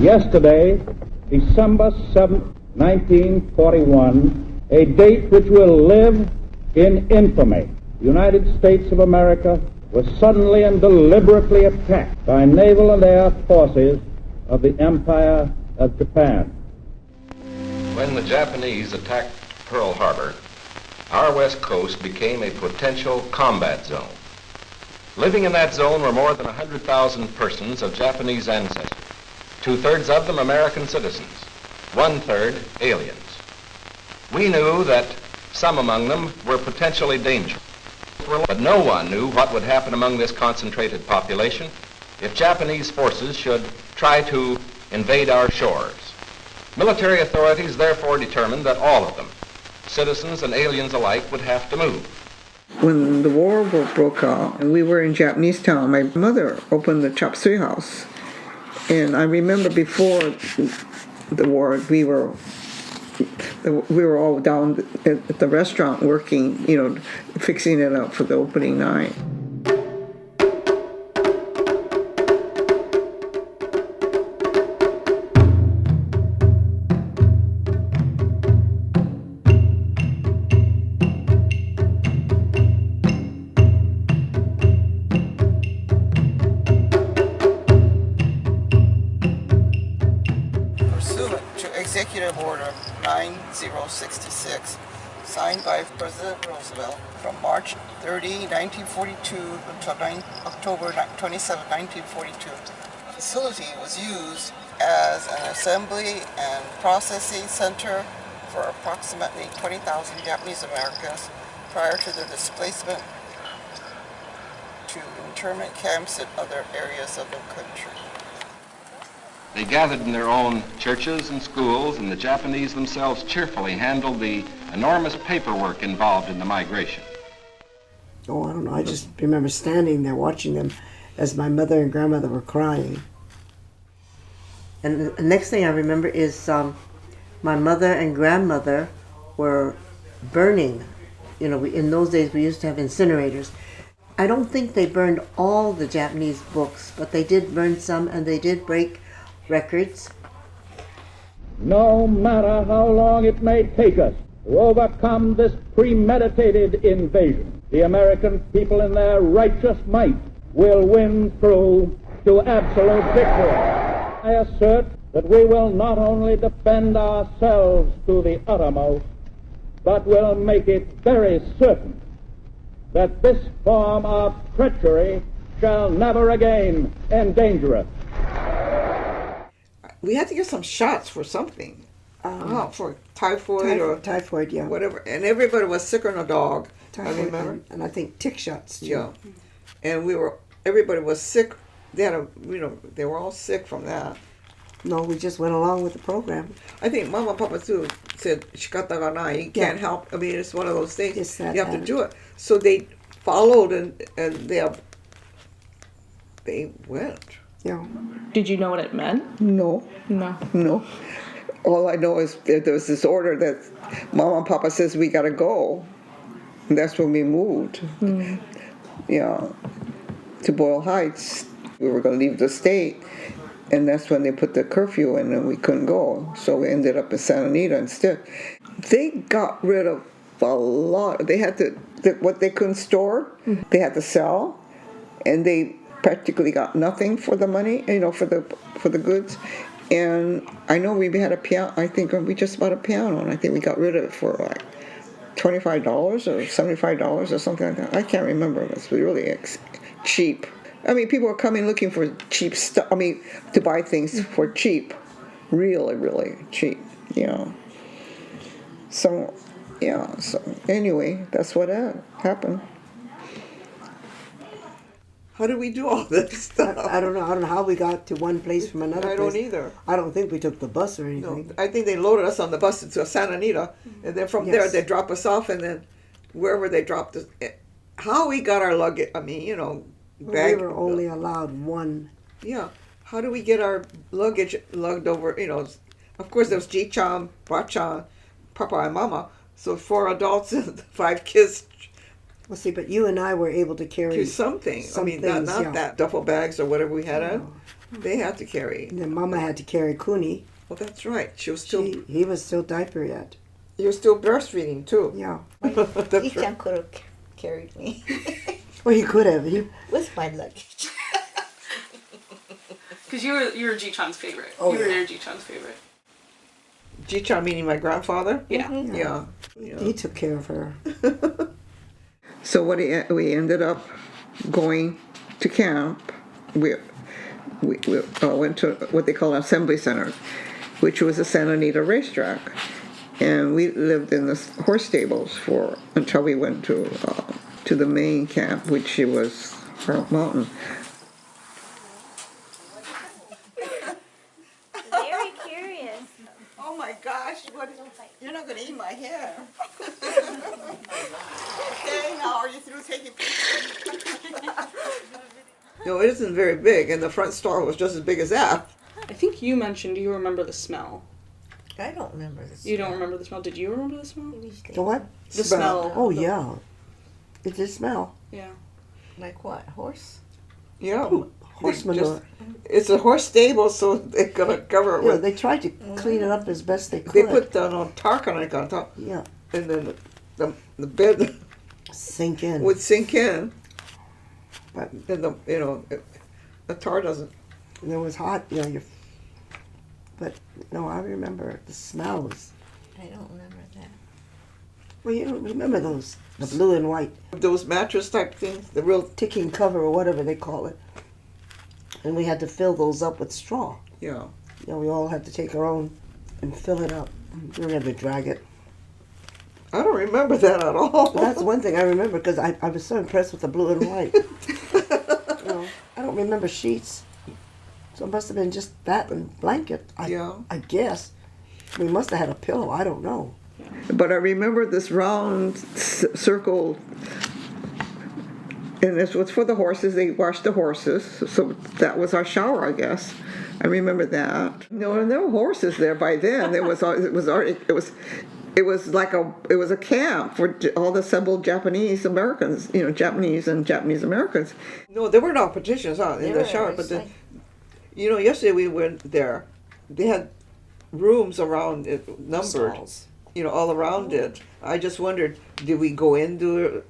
yesterday, December 7th, 1941, a date which will live in infamy. The United States of America was suddenly and deliberately attacked by naval and air forces of the Empire of Japan. When the Japanese attacked Pearl Harbor, our west coast became a potential combat zone. Living in that zone were more than 100,000 persons of Japanese ancestry, 2/3 of them American citizens, 1/3 aliens. We knew that some among them were potentially dangerous, but no one knew what would happen among this concentrated population if Japanese forces should try to invade our shores. Military authorities therefore determined that all of them, citizens and aliens alike, would have to move. When the war broke out and we were in Japanese town, my mother opened the chop suey house. And I remember before the war, we were all down at the restaurant working, fixing it up for the opening night. Executive Order 9066, signed by President Roosevelt from March 30, 1942 until October 27, 1942. The facility was used as an assembly and processing center for approximately 20,000 Japanese Americans prior to their displacement to internment camps in other areas of the country. They gathered in their own churches and schools, and the Japanese themselves cheerfully handled the enormous paperwork involved in the migration. Oh, I don't know. I just remember standing there watching them as my mother and grandmother were crying. And the next thing I remember is my mother and grandmother were burning. In those days we used to have incinerators. I don't think they burned all the Japanese books, but they did burn some, and they did break records. No matter how long it may take us to overcome this premeditated invasion, the American people in their righteous might will win through to absolute victory. I assert that we will not only defend ourselves to the uttermost, but will make it very certain that this form of treachery shall never again endanger us. We had to get some shots for something, for typhoid, typhoid, yeah, whatever. And everybody was sick on a dog. Typhoid, I remember, and I think tick shots too. Yeah, and everybody was sick. They were all sick from that. No, we just went along with the program. I think Mama and Papa too said Shikata Ga Nai. You can't help. I mean, it's one of those things. You have to do it. So they followed and they went. Yeah. Did you know what it meant? No. All I know is that there was this order that Mama and Papa says we got to go. And that's when we moved. To Boyle Heights. We were going to leave the state, and that's when they put the curfew in and we couldn't go. So we ended up in Santa Anita instead. They got rid of a lot. They had to, what they couldn't store, they had to sell, and they practically got nothing for the money, for the goods. And I know we had a piano. I think we just bought a piano, and I think we got rid of it for like $25 or $75 or something like that. I can't remember. It was really cheap. I mean, people were coming looking for cheap stuff. I mean, to buy things for cheap, really, really cheap. So anyway, that's what happened. How did we do all this stuff? I don't know. I don't know how we got to one place from another place. I don't either. I don't think we took the bus or anything. No, I think they loaded us on the bus to Santa Anita, and then from there they drop us off, and then wherever they dropped us. How we got our luggage, bag. We were only allowed one. Yeah. How do we get our luggage lugged over, of course there was Ji-chan, Ba-chan, Papa and Mama, so 4 adults and 5 kids. Well, see, but you and I were able to carry something. Some not things, that duffel bags or whatever we had on. They had to carry. And then Mama had to carry Cooney. Well, that's right. She was still. He was still diaper yet. You were still breastfeeding too. Yeah. That's Ethan right. could have carried me Well, he could have. He, with my luggage. Because you were Ji-chan's favorite. Oh, you were yeah. your Ji-chan's favorite. Ji-chan meaning my grandfather. Yeah. Yeah. he took care of her. So we ended up going to camp. We went to what they call an assembly center, which was a Santa Anita racetrack, and we lived in the horse stables until we went to the main camp, which was Heart Mountain. Very curious. Oh my gosh, you're not going to eat my hair. Okay, now are you through taking pictures? No, it isn't very big, and the front stall was just as big as that. I think you mentioned you remember the smell. I don't remember this. You don't remember the smell. Did you remember the smell? The what? The smell. Oh, yeah. It did smell. Yeah. Like what? Horse? Yeah. Horse They just- manure. It's a horse stable, so they're gonna cover it Yeah, with. they tried to clean it up as best they could. They put that on tarpaulin on top, Yeah. and then the bed Sink in. would sink in. But Then the tar doesn't. it was hot, but no, I remember the smells. I don't remember that. Well, you don't remember those, the blue and white Those mattress type things, the real. ticking cover or whatever they call it. And we had to fill those up with straw. Yeah. We all had to take our own and fill it up. We were going to drag it. I don't remember that at all. Well, that's one thing I remember because I was so impressed with the blue and white. I don't remember sheets. So it must have been just that and blanket. I guess. We must have had a pillow. I don't know. But I remember this round circle, and this was for the horses. They washed the horses, so that was our shower, I guess. I remember that. No, there were horses there by then. It was like a camp for all the assembled Japanese Americans, Japanese and Japanese Americans. No, there were no partitions in the shower, but yesterday we went there. They had rooms around it, numbered, Stalls. All around it. I just wondered, did we go in to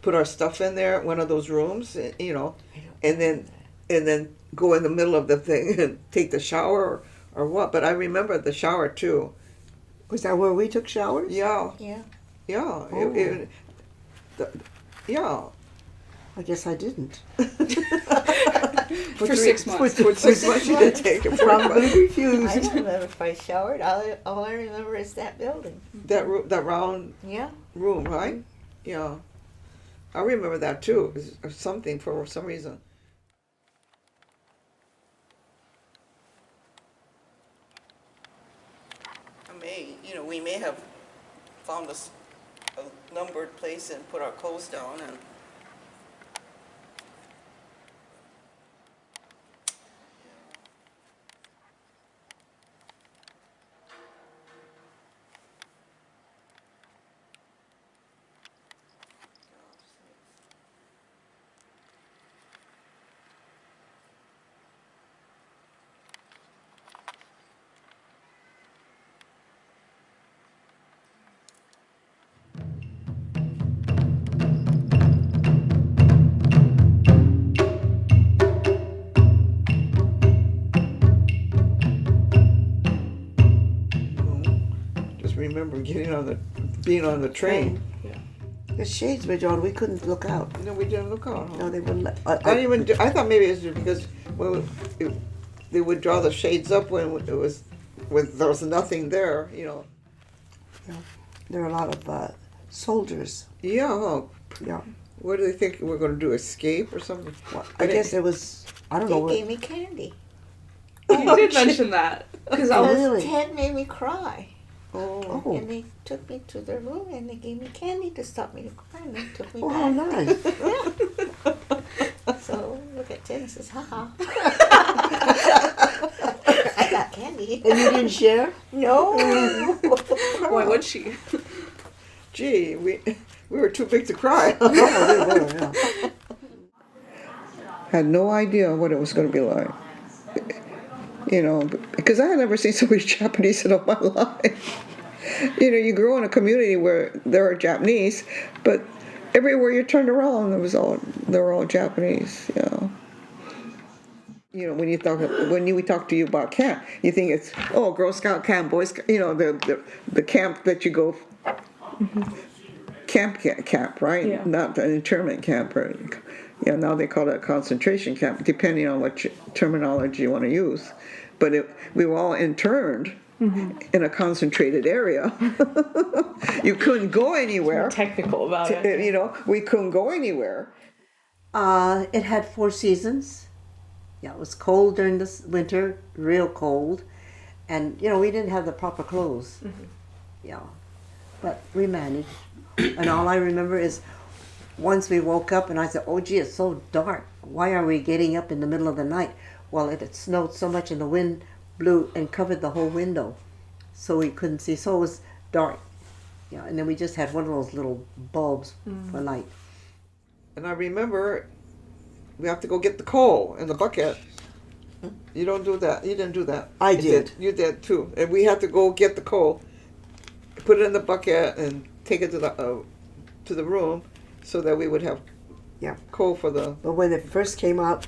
put our stuff in there, one of those rooms, and then go in the middle of the thing and take the shower or what? But I remember the shower too. Was that where we took showers? Yeah. Yeah. Yeah. Oh. Yeah. I guess I didn't. For 6 months. For 6 months you did take it. Probably I refused. don't remember if I showered. All I remember is that building. That round Yeah. room, right? Yeah. I remember that too. It was something for some reason. We may have found a numbered place and put our clothes down and. Remember being on the train. The shades were drawn. We couldn't look out. No, we didn't look out. Huh? No, they wouldn't let. I thought maybe it was because they would draw the shades up when there was nothing there. Yeah. There were a lot of soldiers. Yeah. Huh? Yeah. What do they think we're going to do? Escape or something? Well, I guess it was. I don't know. They gave me candy. You did mention that. Because I was. Really? Ted made me cry. Oh. Oh. And they took me to their room and they gave me candy to stop me to cry and they took me Oh, how back. nice. So look at Ted and says, haha. I got candy. And you didn't share? No. Why would she? Gee, we were too big to cry. Oh, they were, yeah. Had no idea what it was going to be like. You know, because I had never seen so many Japanese in all my life. You know, you grow in a community where there are Japanese, but everywhere you turned around, they were all Japanese. You know. You know, when we talk to you about camp, you think it's Girl Scout camp, Boy Scout. You know, the camp that you go. Camp, right? Yeah. Not an internment camp. Or, yeah, now they call it a concentration camp, depending on what terminology you want to use. But we were all interned in a concentrated area. You couldn't go anywhere. More technical about it. You know, we couldn't go anywhere. It had 4 seasons. Yeah, it was cold during the winter, real cold. And, you know, we didn't have the proper clothes. Yeah. But we managed. And all I remember is once we woke up and I said, oh, gee, it's so dark. Why are we getting up in the middle of the night? Well, it had snowed so much and the wind blew and covered the whole window. So we couldn't see. So it was dark. Yeah, and then we just had one of those little bulbs for light. And I remember we have to go get the coal in the bucket. You don't do that. You didn't do that. I did. You did too. And we had to go get the coal, put it in the bucket, and take it to the room, so that we would have coal for the. But when it first came out,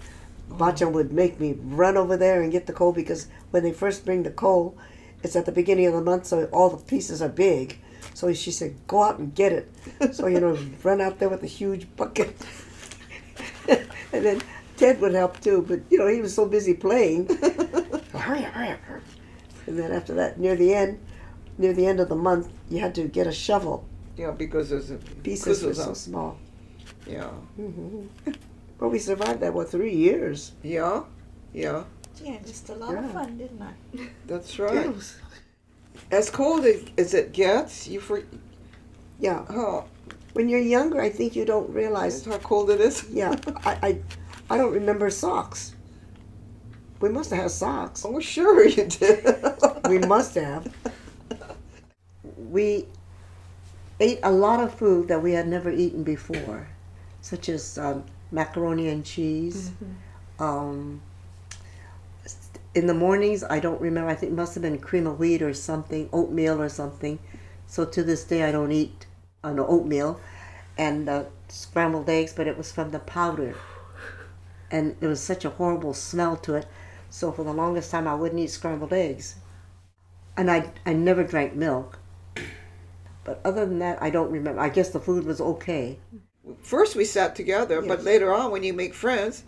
Bachan would make me run over there and get the coal because when they first bring the coal, it's at the beginning of the month, so all the pieces are big. So she said, "Go out and get it." So run out there with a huge bucket, and then Ted would help too. But he was so busy playing. Hurry up, hurry up, hurry up. And then after that, near the end of the month, you had to get a shovel. Yeah, because there's pieces were so small. Yeah. But we survived that 3 years. Yeah. Yeah, just a lot of fun, didn't I? That's right. As cold as it gets, Yeah. Oh, when you're younger, I think you don't realize how cold it is. Yeah, I don't remember socks. We must have had socks. Oh, sure you did. We must have. We ate a lot of food that we had never eaten before, such as macaroni and cheese. In the mornings, I don't remember. I think it must have been cream of wheat or something, oatmeal or something. So to this day, I don't eat oatmeal and scrambled eggs, but it was from the powder. And there was such a horrible smell to it. So for the longest time, I wouldn't eat scrambled eggs. And I never drank milk. But other than that, I don't remember. I guess the food was okay. First we sat together, but later on when you make friends,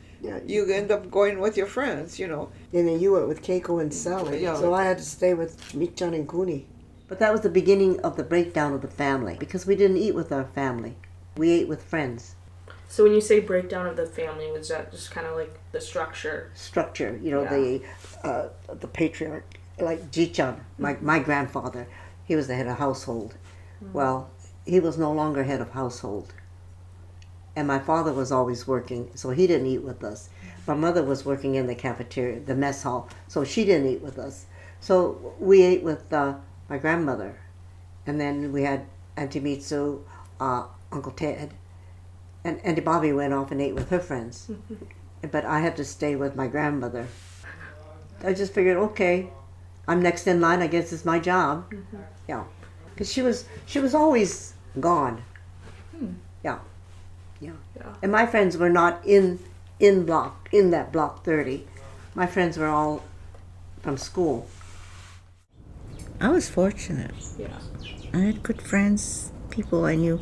you end up going with your friends, And then you went with Keiko and Sally. Yeah. So I had to stay with Michan and Kuni. But that was the beginning of the breakdown of the family, because we didn't eat with our family. We ate with friends. So when you say breakdown of the family, was that just kind of like the structure? Structure, the patriarch, like Jichan, my grandfather, he was the head of household. Well, he was no longer head of household. And my father was always working, so he didn't eat with us. My mother was working in the cafeteria, the mess hall, so she didn't eat with us. So we ate with my grandmother. And then we had Auntie Mitsu, Uncle Ted. And Auntie Bobby went off and ate with her friends. But I had to stay with my grandmother. I just figured, okay, I'm next in line. I guess it's my job. Yeah. Because she was always gone. Yeah. And my friends were not in that block 30. My friends were all from school. I was fortunate. Yeah. I had good friends, people I knew.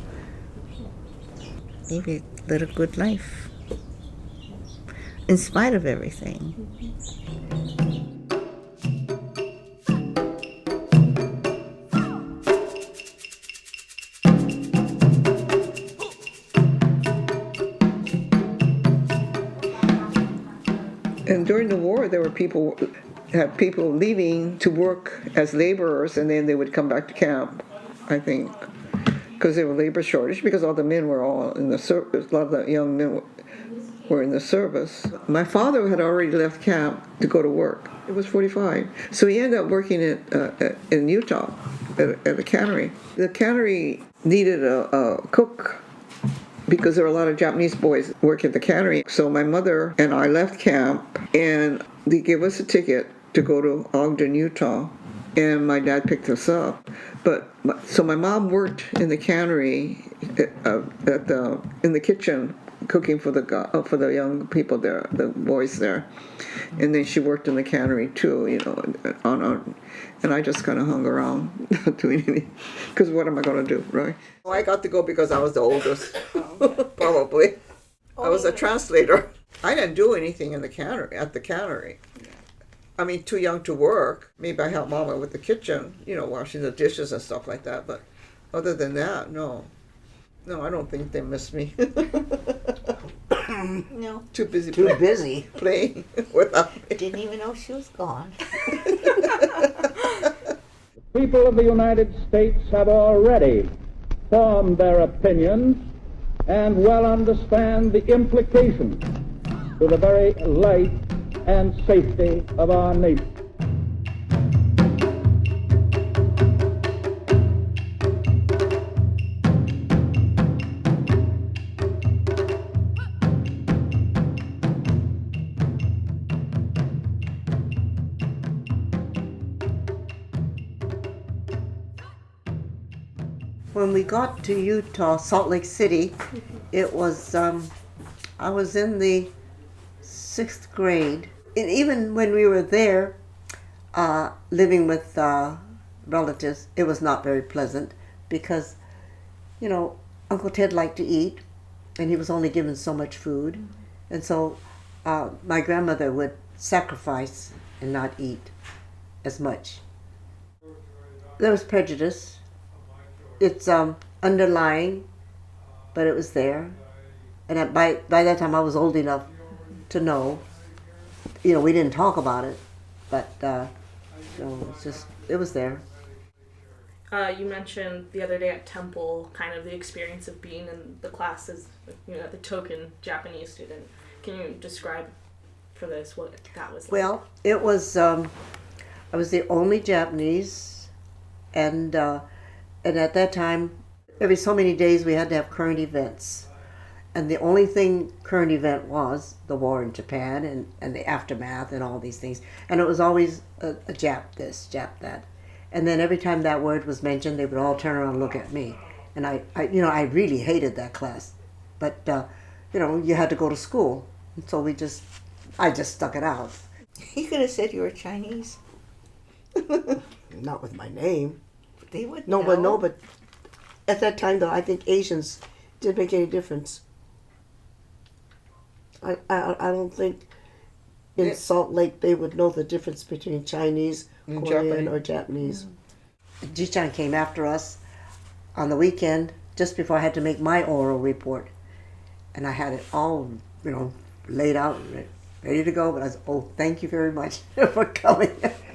Maybe led a good life. In spite of everything. And during the war, there were people leaving to work as laborers, and then they would come back to camp, I think, because there was labor shortage, because all the men were all in the service. A lot of the young men were in the service. My father had already left camp to go to work. It was 45. So he ended up working in Utah at a cannery. The cannery needed a cook, because there were a lot of Japanese boys working at the cannery. So my mother and I left camp, and they gave us a ticket to go to Ogden, Utah, and my dad picked us up. So my mom worked in the cannery in the kitchen, cooking for the young people there, the boys there, and then she worked in the cannery too, and I just kind of hung around, not doing anything, because what am I going to do, right? Well, I got to go because I was the oldest, probably. I was a translator. I didn't do anything at the cannery. I mean, too young to work. Maybe I helped Mama with the kitchen, washing the dishes and stuff like that. But other than that, no. No, I don't think they miss me. No. Too busy playing without me. Didn't even know she was gone. The people of the United States have already formed their opinions and well understand the implications to the very life and safety of our nation. When we got to Utah, Salt Lake City, it was, I was in the 6th grade. And even when we were there, living with relatives, it was not very pleasant because, Uncle Ted liked to eat, and he was only given so much food. And so my grandmother would sacrifice and not eat as much. There was prejudice. It's underlying, but it was there. And by that time I was old enough to know. We didn't talk about it, but it was there. You mentioned the other day at Temple kind of the experience of being in the classes, the token Japanese student. Can you describe for this what that was like? Well, it was, I was the only Japanese, and at that time, every so many days we had to have current events. And the only thing current event was the war in Japan and the aftermath and all these things. And it was always a Jap this, Jap that. And then every time that word was mentioned, they would all turn around and look at me. And I really hated that class. But, you had to go to school. And so I just stuck it out. You could have said you were Chinese. Not with my name. They would No, know. but at that time, though, I think Asians didn't make any difference. I don't think in Salt Lake they would know the difference between Chinese, Korean, or Japanese. Ji-chan came after us on the weekend just before I had to make my oral report. And I had it all, laid out, ready to go. But I was, thank you very much for coming.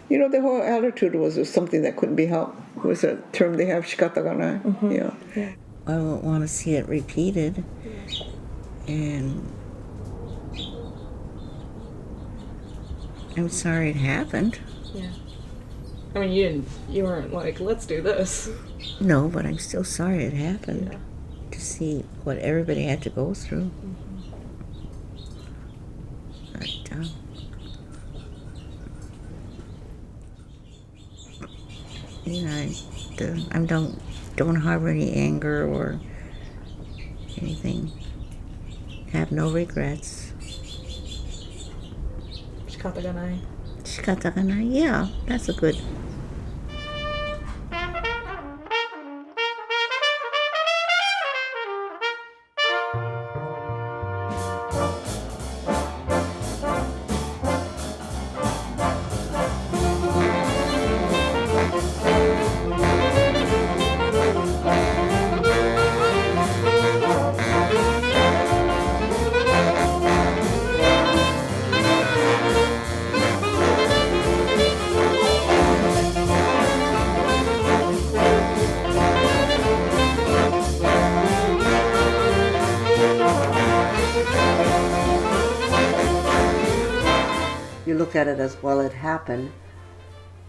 The whole attitude was something that couldn't be helped. It was a term they have, Shikata Ga Nai. Mm-hmm. Yeah. I won't want to see it repeated. And I'm sorry it happened. Yeah. I mean, you weren't like, let's do this. No, but I'm still sorry it happened. Yeah. To see what everybody had to go through. But, I don't harbor any anger or anything. Have no regrets. Shikata Ga Nai. Shikata Ga Nai, yeah, that's a good. You look at it as, well, it happened,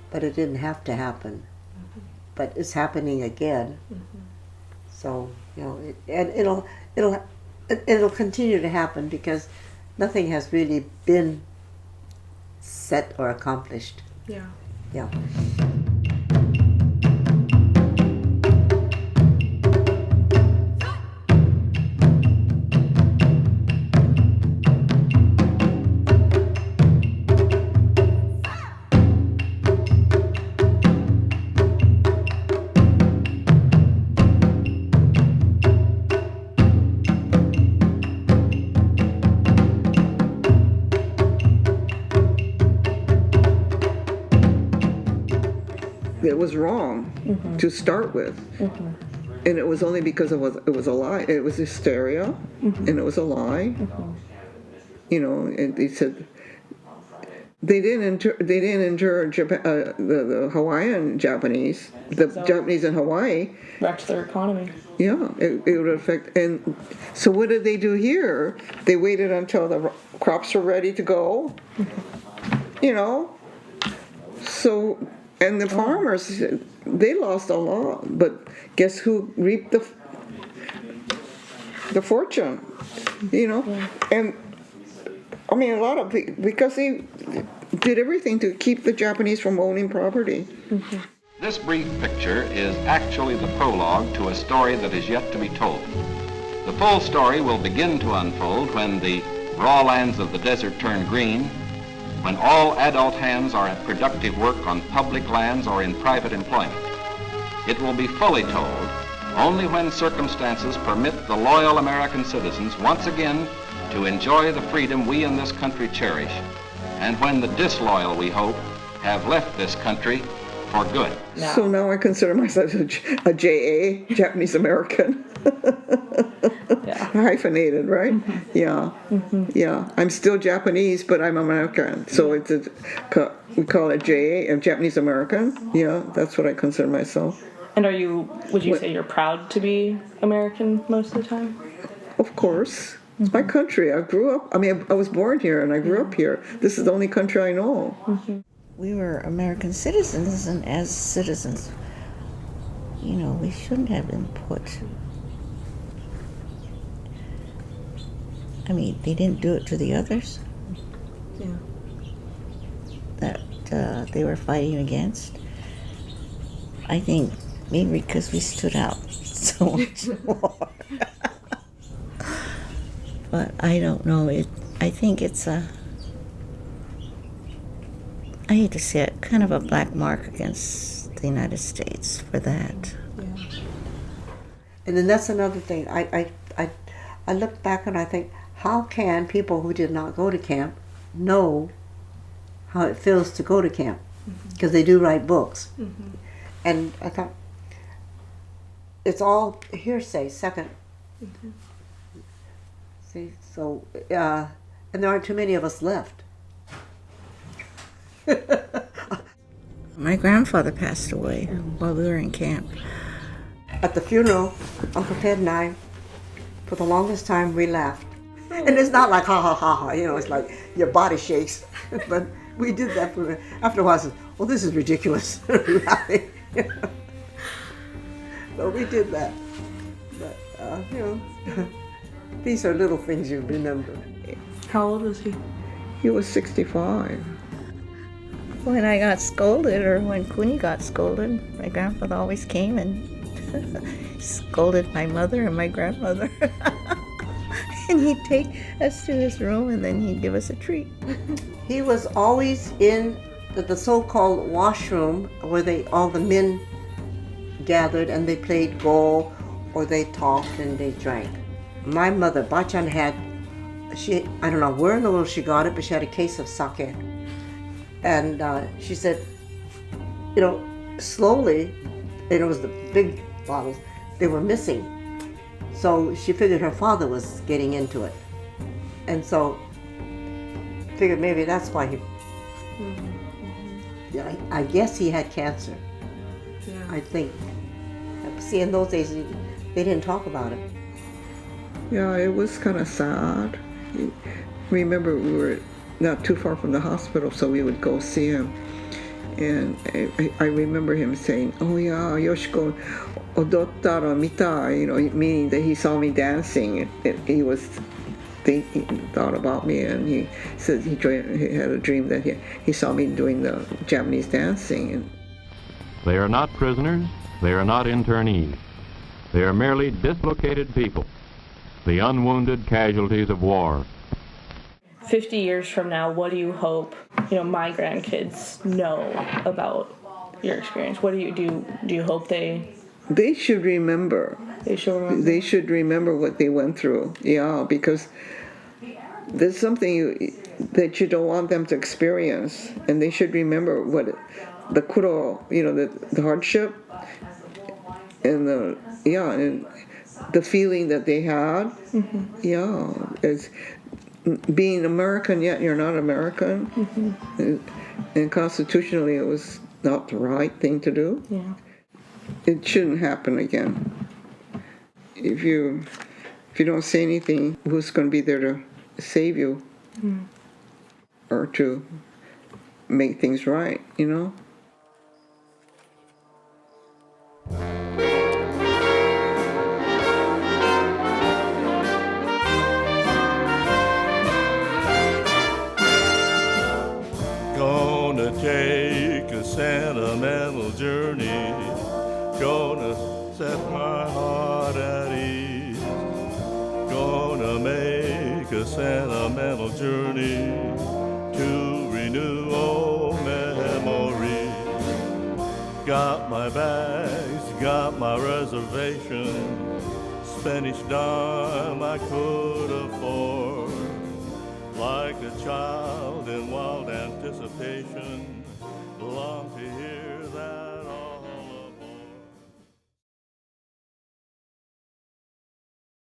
but it didn't have to happen. Mm-hmm. But it's happening again. Mm-hmm. So, it'll continue to happen because nothing has really been set or accomplished. Yeah. Yeah. It was wrong to start with. And it was only because it was a lie. It was hysteria, and it was a lie. You know, and he said they didn't injure Japan, the Hawaiian Japanese, the Japanese in Hawaii. Wrecked their economy. Yeah, it would affect. And so what did they do here? They waited until the crops were ready to go. You know, so. And the farmers, they lost a lot, but guess who reaped the fortune, you know? And, I mean, a lot of people, because they did everything to keep the Japanese from owning property. This brief picture is actually the prologue to a story that is yet to be told. The full story will begin to unfold when the raw lands of the desert turn green, when all adult hands are at productive work on public lands or in private employment. It will be fully told only when circumstances permit the loyal American citizens once again to enjoy the freedom we in this country cherish, and when the disloyal, we hope, have left this country for good. No. So now I consider myself a JA, Japanese American. Yeah. Hyphenated, right? Yeah. Yeah. I'm still Japanese, but I'm American. So we call it JA, Japanese American. Yeah, that's what I consider myself. And would you say you're proud to be American most of the time? Of course. It's my country. I grew up, I was born here and I grew up here. This is the only country I know. We were American citizens, and as citizens, you know, we shouldn't have been put. I mean, they didn't do it to the others. Yeah. That they were fighting against. I think maybe because we stood out so much more. But I don't know. I think it's I hate to say it, kind of a black mark against the United States for that. Yeah. And then that's another thing. I look back and I think, how can people who did not go to camp know how it feels to go to camp? Because they do write books. And I thought, it's all hearsay, second. See, so, and there aren't too many of us left. My grandfather passed away while we were in camp. At the funeral, Uncle Ted and I, for the longest time, we laughed. And it's not like ha ha ha ha, you know, it's like your body shakes. But we did that for, after a while I said, well, this is ridiculous. So we did that. But, you know, these are little things you remember. How old was he? He was 65. When I got scolded, or when Kuni got scolded, my grandfather always came and scolded my mother and my grandmother. And he'd take us to his room and then he'd give us a treat. He was always in the so-called washroom where all the men gathered and they played go or they talked and they drank. My mother, Bachan, I don't know where in the world she got it, but she had a case of sake. And she said, you know, slowly, and it was the big bottles, they were missing. So she figured her father was getting into it. And so, figured maybe that's why he, yeah, I guess he had cancer. Yeah. I think. See, in those days, they didn't talk about it. Yeah, it was kind of sad. Remember, we were not too far from the hospital, so we would go see him. And I remember him saying, oh yeah, Yoshiko odottara mita, you know, meaning that he saw me dancing. He was thought about me, and he said he had a dream that he saw me doing the Japanese dancing. And they are not prisoners, they are not internees. They are merely dislocated people, the unwounded casualties of war. 50 years from now, what do you hope, my grandkids know about your experience? What do you hope they should remember? They should remember what they went through. Yeah, because there's something that you don't want them to experience, and they should remember what the kuro, the hardship, and the feeling that they had. Mm-hmm. Yeah, it's being American yet you're not American. Mm-hmm. And constitutionally it was not the right thing to do. Yeah. It shouldn't happen again. If you don't say anything, who's going to be there to save you? Mm. Or to make things right, Gonna take a sentimental journey, gonna set my heart at ease, gonna make a sentimental journey to renew old memories. Got my bags, got my reservation, Spanish dime I could afford. Like a child in wild anticipation, long to hear that